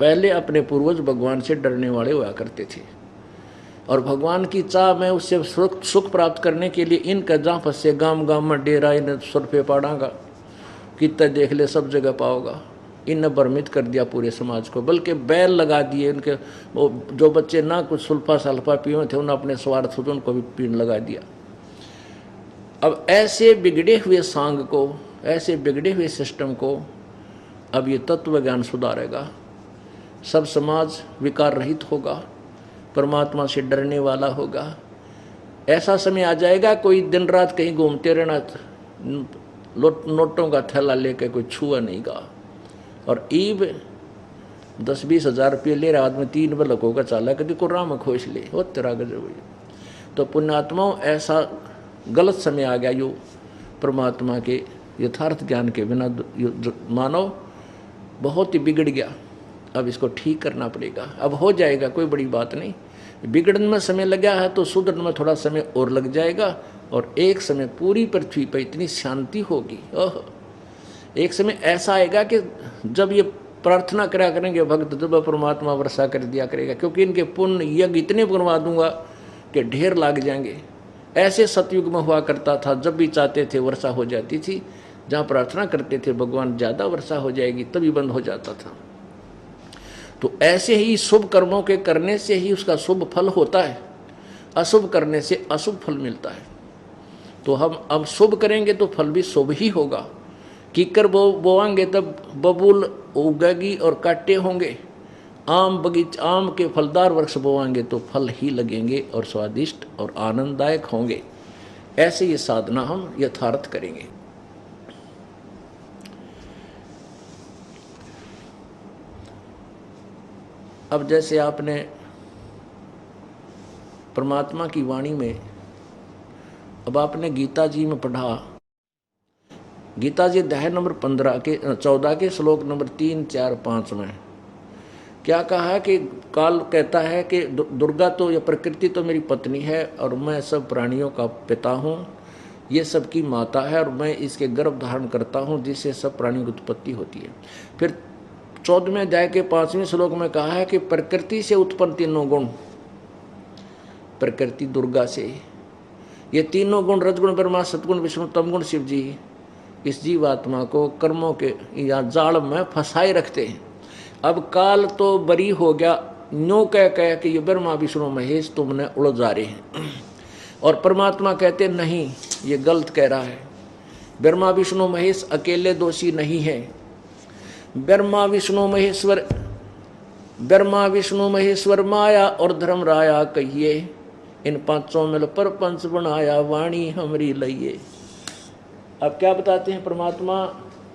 पहले अपने पूर्वज भगवान से डरने वाले हुआ करते थे और भगवान की चाह में उससे सुख प्राप्त करने के लिए इनका जहाँ फंसे गांव गांव में डेरा इन सुर पे पाड़ागा, कितना देख ले सब जगह पाओगा। इनने भ्रमित कर दिया पूरे समाज को, बल्कि बैल लगा दिए इनके। वो जो बच्चे ना कुछ सुल्फा सल्फा पिए थे उन्होंने अपने स्वार्थ से उनको भी पीन लगा दिया। अब ऐसे बिगड़े हुए सांग को, ऐसे बिगड़े हुए सिस्टम को अब ये तत्व ज्ञान सुधारेगा। सब समाज विकार रहित होगा, परमात्मा से डरने वाला होगा। ऐसा समय आ जाएगा कोई दिन रात कहीं घूमते रहना, नोटों का थैला लेके कोई छुआ नहीं गा। और ईब 10-20 हज़ार रुपये ले रहा आदमी 3 बलकों का चाला कभी को राम खोज ले हो तेरा गजब। तो पुण्यात्माओं ऐसा गलत समय आ गया, यो परमात्मा के यथार्थ ज्ञान के बिना मानव बहुत ही बिगड़ गया। अब इसको ठीक करना पड़ेगा। अब हो जाएगा, कोई बड़ी बात नहीं। बिगड़ने में समय लगा है तो सुधरने में थोड़ा समय और लग जाएगा और एक समय पूरी पृथ्वी पर इतनी शांति होगी। ओह, एक समय ऐसा आएगा कि जब ये प्रार्थना करा करेंगे भक्त, जब परमात्मा वर्षा कर दिया करेगा, क्योंकि इनके पुण्य यज्ञ इतने बनवा दूंगा कि ढेर लाग जाएंगे। ऐसे सतयुग में हुआ करता था, जब भी चाहते थे वर्षा हो जाती थी। जहाँ प्रार्थना करते थे भगवान ज़्यादा वर्षा हो जाएगी, तभी बंद हो जाता था। तो ऐसे ही शुभ कर्मों के करने से ही उसका शुभ फल होता है, अशुभ करने से अशुभ फल मिलता है। तो हम अब शुभ करेंगे तो फल भी शुभ ही होगा। कीकर बोवाएंगे तब बबूल उगेगी और कांटे होंगे। आम के फलदार वृक्ष बोवाएंगे तो फल ही लगेंगे और स्वादिष्ट और आनंददायक होंगे। ऐसे ये साधना हम यथार्थ करेंगे। अब जैसे आपने परमात्मा की वाणी में, अब आपने गीता जी में पढ़ा, गीता जी अध्याय नंबर 14 के श्लोक नंबर 3, 4, 5 में क्या कहा है कि काल कहता है कि दुर्गा तो या प्रकृति तो मेरी पत्नी है और मैं सब प्राणियों का पिता हूँ, ये सबकी माता है और मैं इसके गर्भ धारण करता हूँ जिससे सब प्राणियों की उत्पत्ति होती है। फिर 14वें अध्याय के 5वें श्लोक में कहा है कि प्रकृति से उत्पन्न तीनों गुण, प्रकृति दुर्गा से, ये तीनों गुण रजगुण ब्रह्मा सतगुण विष्णु तमगुण शिव जी इस जीवात्मा को कर्मों के या जाल में फंसाए रखते हैं। अब काल तो बरी हो गया, न्यों कह कि ये ब्रह्मा विष्णु महेश तुमने उलझा रहे हैं। और परमात्मा कहते नहीं, ये गलत कह रहा है। ब्रह्मा विष्णु महेश अकेले दोषी नहीं है। ब्रह्मा विष्णु महेश्वर माया और धर्म राया कहिए, इन पांचों मिल पर पंच बनाया वाणी हमरी लइए। अब क्या बताते हैं परमात्मा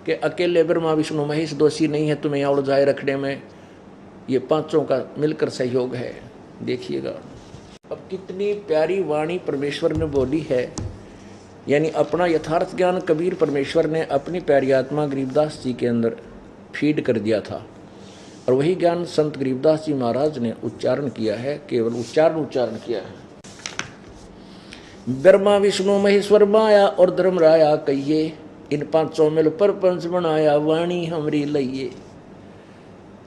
के अकेले ब्रह्मा विष्णु महेश दोषी नहीं है तुम्हें यहाँ उलझाए रखने में, ये पांचों का मिलकर सहयोग है। देखिएगा अब कितनी प्यारी वाणी परमेश्वर ने बोली है। यानी अपना यथार्थ ज्ञान कबीर परमेश्वर ने अपनी प्यारी आत्मा गरीबदास जी के अंदर फीड कर दिया था और वही ज्ञान संत गरीबदास जी महाराज ने उच्चारण किया है, केवल उच्चारण किया है। ब्रह्मा विष्णु महेश्वर माया और धर्म राया कहिए, इन पांचों मिल पर पंच बनाया वाणी हमरी लइए।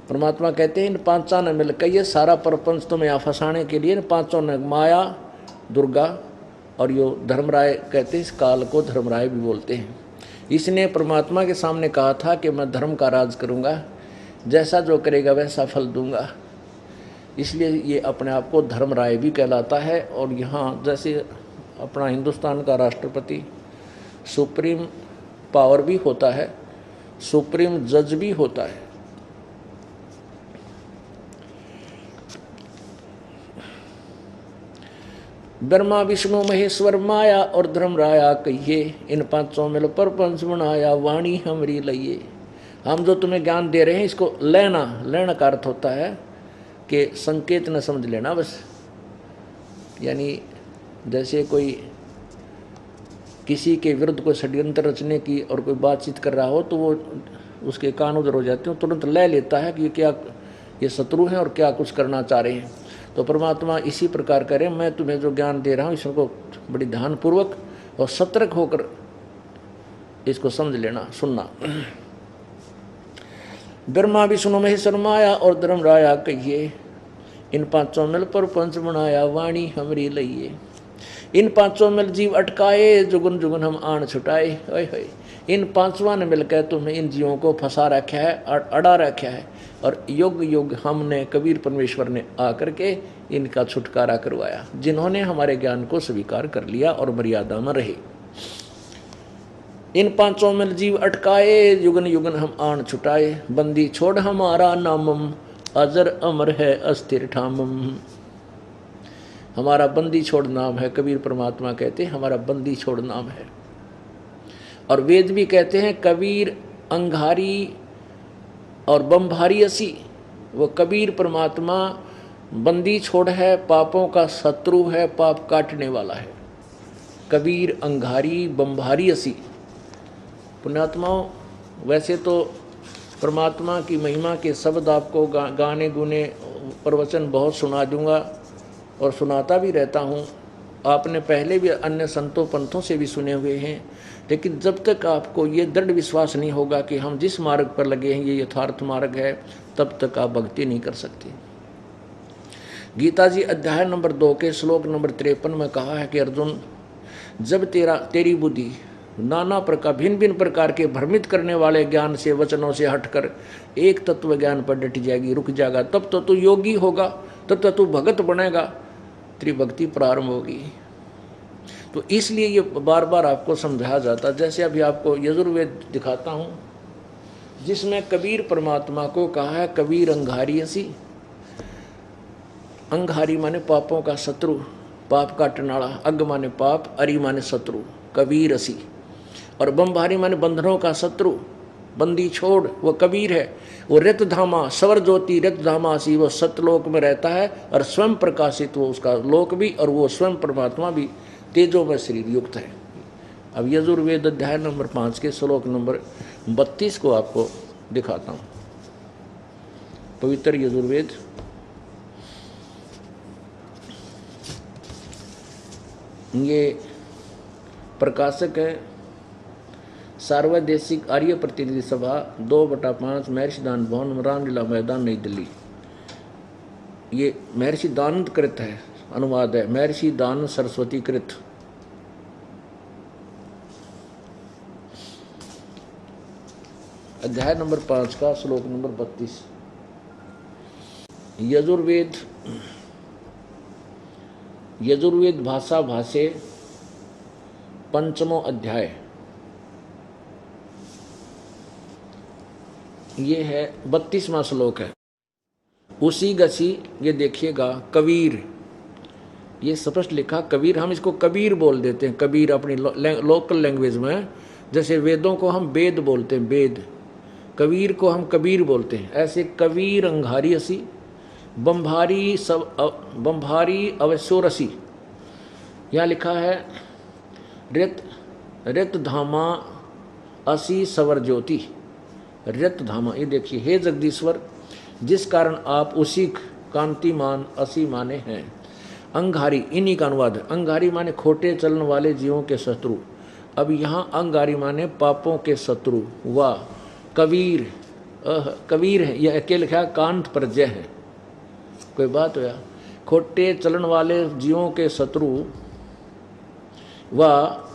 परमात्मा कहते हैं इन पांचों ने मिल कहिए सारा परपंच तुम्हें यहाँ फंसाने के लिए, इन पांचों ने, माया दुर्गा और यो धर्मराय कहते हैं, इस काल को धर्मराय भी बोलते हैं। इसने परमात्मा के सामने कहा था कि मैं धर्म का राज करूँगा, जैसा जो करेगा वैसा फल दूंगा। इसलिए ये अपने आप को धर्मराय भी कहलाता है। और यहाँ जैसे अपना हिंदुस्तान का राष्ट्रपति सुप्रीम पावर भी होता है, सुप्रीम जज भी होता है। ब्रह्मा विष्णु महेश्वर माया और धर्म राया कहिए, इन पांचों मिल पर पंच बनाया वाणी हमरी लइए। हम जो तुम्हें ज्ञान दे रहे हैं इसको लेना का अर्थ होता है कि संकेत न समझ लेना बस। यानी जैसे कोई किसी के विरुद्ध कोई षड्यंत्र रचने की और कोई बातचीत कर रहा हो तो वो उसके कान उधर हो जाते हो, तुरंत ले लेता है कि क्या ये शत्रु हैं और क्या कुछ करना चाह रहे हैं। तो परमात्मा इसी प्रकार करें, मैं तुम्हें जो ज्ञान दे रहा हूँ इसको बड़ी ध्यानपूर्वक और सतर्क होकर इसको समझ लेना, सुनना। ब्रह्मा विष्णु महेश्वर माया और धर्म राया कहिए, इन पांचों मिल पर पंच बनाया वाणी हमरी लइए। इन पांचों मिल जीव अटकाए, जुगन जुगन हम आन छुटाए। ओए होए, इन पांचवा ने मिलकर तुम्हें इन जीवों को फंसा रखा है, अड़ा रखा है, और युग युग हमने कबीर परमेश्वर ने आकर के इनका छुटकारा करवाया, जिन्होंने हमारे ज्ञान को स्वीकार कर लिया और मर्यादा में रहे। इन पांचों मिल जीव अटकाए, युगन युगन हम आन छुटाए। बंदी छोड़ हमारा नामम, अजर अमर है अस्थिर ठामम। हमारा बंदी छोड़ नाम है, कबीर परमात्मा कहते हैं हमारा बंदी छोड़ नाम है। और वेद भी कहते हैं कबीर अंगारी और बम्भारी असी। वो कबीर परमात्मा बंदी छोड़ है, पापों का शत्रु है, पाप काटने वाला है। कबीर अंगारी बम्भारी असी। पुण्यात्माओं, वैसे तो परमात्मा की महिमा के शब्द आपको गाने गुने प्रवचन बहुत सुना दूंगा और सुनाता भी रहता हूँ। आपने पहले भी अन्य संतों पंथों से भी सुने हुए हैं, लेकिन जब तक आपको ये दृढ़ विश्वास नहीं होगा कि हम जिस मार्ग पर लगे हैं ये यथार्थ मार्ग है, तब तक आप भक्ति नहीं कर सकते। गीता जी अध्याय नंबर 2 के श्लोक नंबर 53 में कहा है कि अर्जुन, जब तेरी बुद्धि नाना प्रकार भिन्न भिन्न प्रकार के भ्रमित करने वाले ज्ञान से वचनों से हटकर एक तत्व ज्ञान पर डट जाएगी, रुक जाएगा, तब तो तू योगी होगा, तब तो तू भगत बनेगा, तेरी भक्ति प्रारंभ होगी। तो इसलिए ये बार बार आपको समझाया जाता। जैसे अभी आपको यजुर्वेद दिखाता हूँ, जिसमें कबीर परमात्मा को कहा है कबीर अंगारी असी। अंगारी माने पापों का शत्रु, पाप का टनाड़ा। अग माने पाप, अरि माने शत्रु, कबीर असी। और बम्भारी माने बंधनों का शत्रु, बंदी छोड़, वो कबीर है। वो रित धामा स्वर ज्योति रित धामा सी, वो सतलोक में रहता है और स्वयं प्रकाशित, वो उसका लोक भी और वो स्वयं परमात्मा भी तेजो में शरीर युक्त है। अब यजुर्वेद अध्याय नंबर 5 के श्लोक नंबर 32 को आपको दिखाता हूँ। पवित्र यजुर्वेद ये प्रकाशक है सार्वदेशिक आर्य प्रतिनिधि सभा 2/5 महर्षि दान भवन रामलीला मैदान नई दिल्ली। ये महर्षि दानंद कृत है, अनुवाद है महर्षि दान सरस्वती कृत। अध्याय नंबर 5 का श्लोक नंबर 32। यजुर्वेद भाषा भाष्य 5वां अध्याय, ये है 32वां श्लोक है। उसी गसी, ये देखिएगा कबीर, ये स्पष्ट लिखा कबीर, हम इसको कबीर बोल देते हैं। कबीर अपनी लोकल लैंग्वेज में, जैसे वेदों को हम वेद बोलते हैं, वेद, कबीर को हम कबीर बोलते हैं। ऐसे कबीर अंगारी असी, बम्भारी अवश्योरसी। यहाँ लिखा है रित धामा असी सवर ज्योति। रित धामा, ये देखिए, हे जगदीश्वर, जिस कारण आप उसी कांतिमान असी माने हैं। अंगारी, इन्हीं का अनुवाद है। अंगारी माने खोटे चलन वाले जीवों के शत्रु। अब यहाँ अंगारी माने पापों के शत्रु। वाह, कबीर, कबीर है, यह अकेले लिखा कांत प्रजय है, कोई बात हो या। खोटे चलन वाले जीवों के शत्रु वाह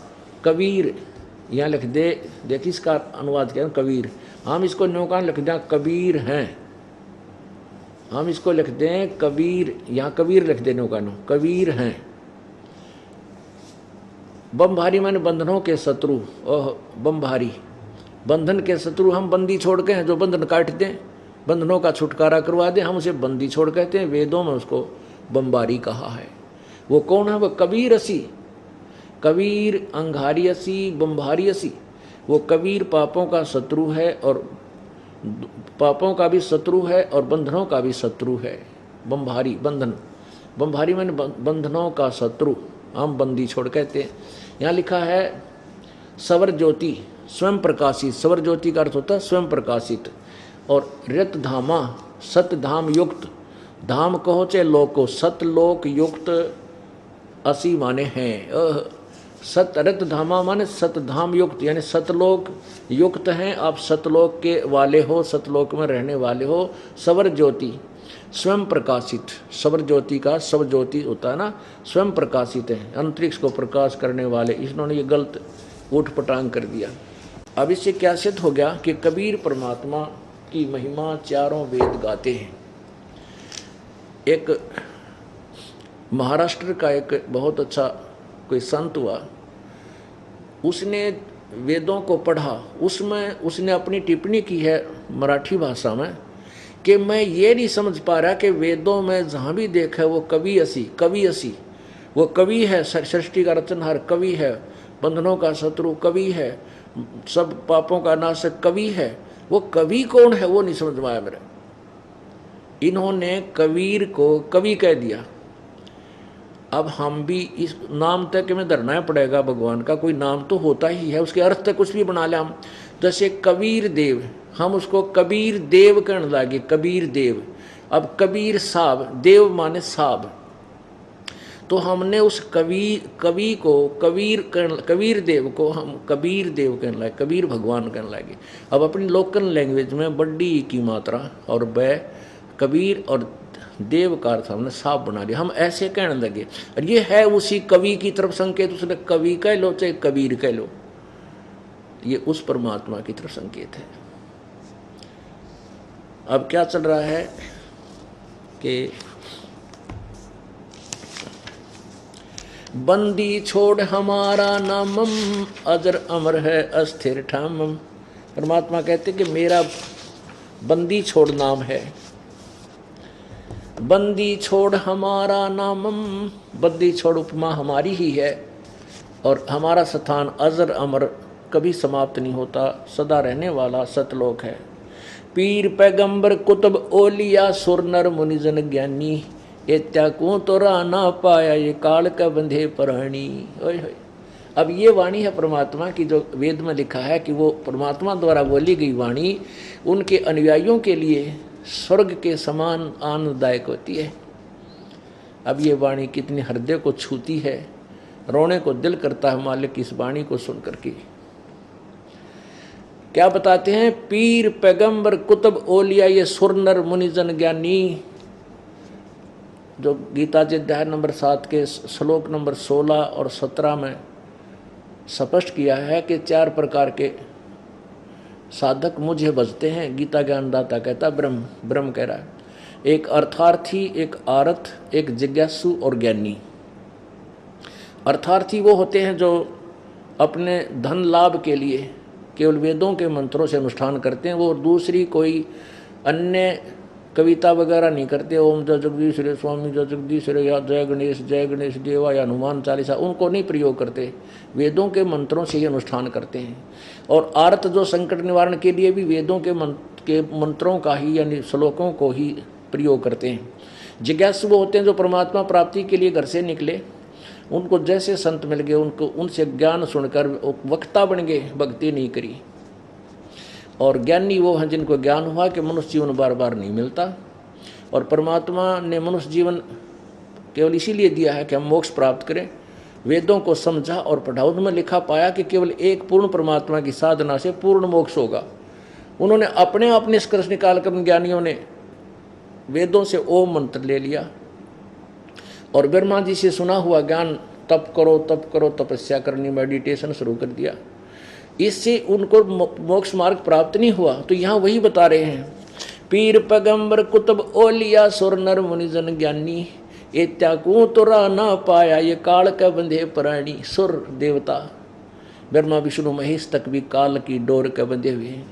कबीर, यहाँ लिख दे, देखिए इसका अनुवाद क्या है, कबीर। हम इसको न्योकान लिख दें कबीर हैं, हम इसको लिख दें कबीर, यहाँ कबीर लिख दे न्योकानो, कबीर हैं। बम्भारी माने बंधनों के शत्रु। ओह, बम्भारी बंधन के शत्रु। हम बंदी छोड़ के हैं, जो बंधन काट दें, बंधनों का छुटकारा करवा दे, हम उसे बंदी छोड़ कहते हैं। वेदों में उसको बम्बारी कहा है। वो कौन है? वो कबीर असी, कबीर अंगारी असी, बम्भारी असी। वो कबीर पापों का शत्रु है, और पापों का भी शत्रु है और बंधनों का भी शत्रु है। बम्भारी, बंधन, बम्भारी माने बंधनों का शत्रु, हम बंदी छोड़ कहते हैं। यहाँ लिखा है सवर ज्योति, स्वयं प्रकाशित। सवर ज्योति का अर्थ होता है स्वयं प्रकाशित। और रित धामा, सत धाम युक्त। धाम कहो चाहे लोक को, सतलोक युक्त असी माने हैं। सतरत धामा माने सतधाम युक्त, यानी सतलोक युक्त हैं आप, सतलोक के वाले हो, सतलोक में रहने वाले हो। सवर ज्योति स्वयं प्रकाशित, सवर ज्योति का सब ज्योति होता है ना, स्वयं प्रकाशित है, अंतरिक्ष को प्रकाश करने वाले। इन्होंने ये गलत ऊट पटांग कर दिया। अब इससे क्या सिद्ध हो गया कि कबीर परमात्मा की महिमा चारों वेद गाते हैं। एक महाराष्ट्र का एक बहुत अच्छा कोई संत हुआ, उसने वेदों को पढ़ा, उसमें उसने अपनी टिप्पणी की है मराठी भाषा में कि मैं ये नहीं समझ पा रहा कि वेदों में जहाँ भी देखा वो कवि असी, वो कवि है, सृष्टि का रचनहार कवि है, बंधनों का शत्रु कवि है, सब पापों का नाशक कवि है, वो कवि कौन है वो नहीं समझ में आया मेरे। इन्होंने कबीर को कवि कह दिया। अब हम भी इस नाम तक में धरना पड़ेगा, भगवान का कोई नाम तो होता ही है, उसके अर्थ तक कुछ भी बना ले हम। जैसे कबीर देव, हम उसको कबीर देव कहने लगे, कबीर देव। अब कबीर साहब, देव माने साहब, तो हमने उस कवि को कबीर देव को हम कबीर देव कहने लगे, कबीर भगवान कहने लगे। अब अपनी लोकल लैंग्वेज में बड़ी की मात्रा और ब कबीर और देव का अर्थ हमने साफ बना लिया, हम ऐसे कहने लगे। और ये है उसी कवि की तरफ संकेत, उसने कवि कह लो चाहे कबीर कह लो, ये उस परमात्मा की तरफ संकेत है। अब क्या चल रहा है कि बंदी छोड़ हमारा नामम, अजर अमर है अस्थिर ठामम। परमात्मा कहते कि मेरा बंदी छोड़ नाम है, बंदी छोड़ हमारा नामम, बंदी छोड़ उपमा हमारी ही है, और हमारा स्थान अजर अमर कभी समाप्त नहीं होता, सदा रहने वाला सतलोक है। पीर पैगंबर कुतुब ओलिया सुर नर मुनिजन ज्ञानी, ये त्यागों तो ना पाया ये काल का बंधे प्राणी। ओए होए। अब ये वाणी है परमात्मा की, जो वेद में लिखा है कि वो परमात्मा द्वारा बोली गई वाणी उनके अनुयायियों के लिए स्वर्ग के समान आनंददायक होती है। अब ये वाणी कितनी हृदय को छूती है, रोने को दिल करता है मालिक इस वाणी को सुन करके। क्या बताते हैं, पीर पैगंबर कुतुब ओलिया ये सुर नर मुनिजन ज्ञानी, जो गीता जी अध्याय नंबर 7 के श्लोक नंबर 16 और 17 में स्पष्ट किया है कि 4 प्रकार के साधक मुझे भजते हैं। गीता ज्ञानदाता कहता ब्रह्म कह रहा है, एक अर्थार्थी, एक आरत, एक जिज्ञासु और ज्ञानी। अर्थार्थी वो होते हैं जो अपने धन लाभ के लिए केवल वेदों के मंत्रों से अनुष्ठान करते हैं, वो दूसरी कोई अन्य कविता वगैरह नहीं करते। ओम जय जगदीश रे स्वामी जय जगदीश रे, या जय गणेश देवा, या हनुमान चालीसा, उनको नहीं प्रयोग करते, वेदों के मंत्रों से ही अनुष्ठान करते हैं। और आर्त जो संकट निवारण के लिए भी वेदों के मंत्रों का ही यानी श्लोकों को ही प्रयोग करते हैं। जिज्ञासु वो होते हैं जो परमात्मा प्राप्ति के लिए घर से निकले, उनको जैसे संत मिल गए उनको उनसे ज्ञान सुनकर वक्ता बन गए, भक्ति नहीं करी। और ज्ञानी वो हैं जिनको ज्ञान हुआ कि मनुष्य जीवन बार बार नहीं मिलता, और परमात्मा ने मनुष्य जीवन केवल इसीलिए दिया है कि हम मोक्ष प्राप्त करें। वेदों को समझा और पढ़ा, उनमें लिखा पाया कि केवल एक पूर्ण परमात्मा की साधना से पूर्ण मोक्ष होगा। उन्होंने अपने आप निष्कर्ष निकाल कर ज्ञानियों ने वेदों से ओम मंत्र ले लिया, और ब्रह्मा जी से सुना हुआ ज्ञान तप करो तपस्या करनी, मेडिटेशन शुरू कर दिया। इससे उनको मोक्ष मार्ग प्राप्त नहीं हुआ। तो यहाँ वही बता रहे हैं, पीर पैगंबर कुतुब ओलिया सुर नर मुनिजन ज्ञानी, ये त्यागों तो ना पाया ये काल का बंधे प्राणी। सुर देवता ब्रह्मा विष्णु महेश तक भी काल की डोर के बंधे हुए हैं।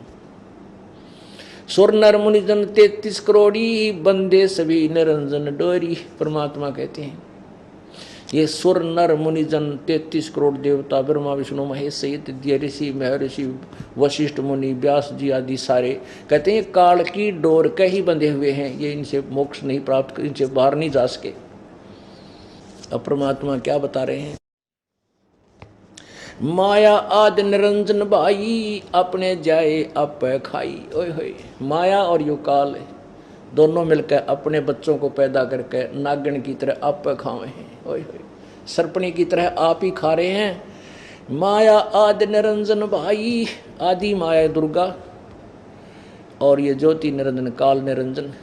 सुर नर मुनिजन 33 करोड़ी बंदे सभी निरंजन डोरी। परमात्मा कहते हैं ये सुर नर मुनिजन 33 करोड़ देवता ब्रह्मा विष्णु महेश सहित ऋषि महर्षि वशिष्ठ मुनि व्यास जी आदि सारे कहते हैं काल की डोर के ही बंधे हुए हैं, ये इनसे मोक्ष नहीं प्राप्त, इनसे बाहर नहीं जा सके। अब परमात्मा क्या बता रहे हैं, माया आदि निरंजन भाई अपने जाए आप खाई। ओए होए, माया और यो काल दोनों मिलकर अपने बच्चों को पैदा करके नागन की तरह आप खावे हैं। ओए होए, सर्पणी की तरह आप ही खा रहे हैं, माया आदि निरंजन भाई, आदि माया दुर्गा और ये ज्योति निरंजन काल निरंजन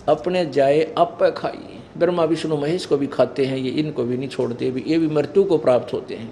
अपने जाए आप खाई। ब्रह्मा विष्णु महेश को भी खाते हैं ये, इनको भी नहीं छोड़ते, भी ये भी मृत्यु को प्राप्त होते हैं।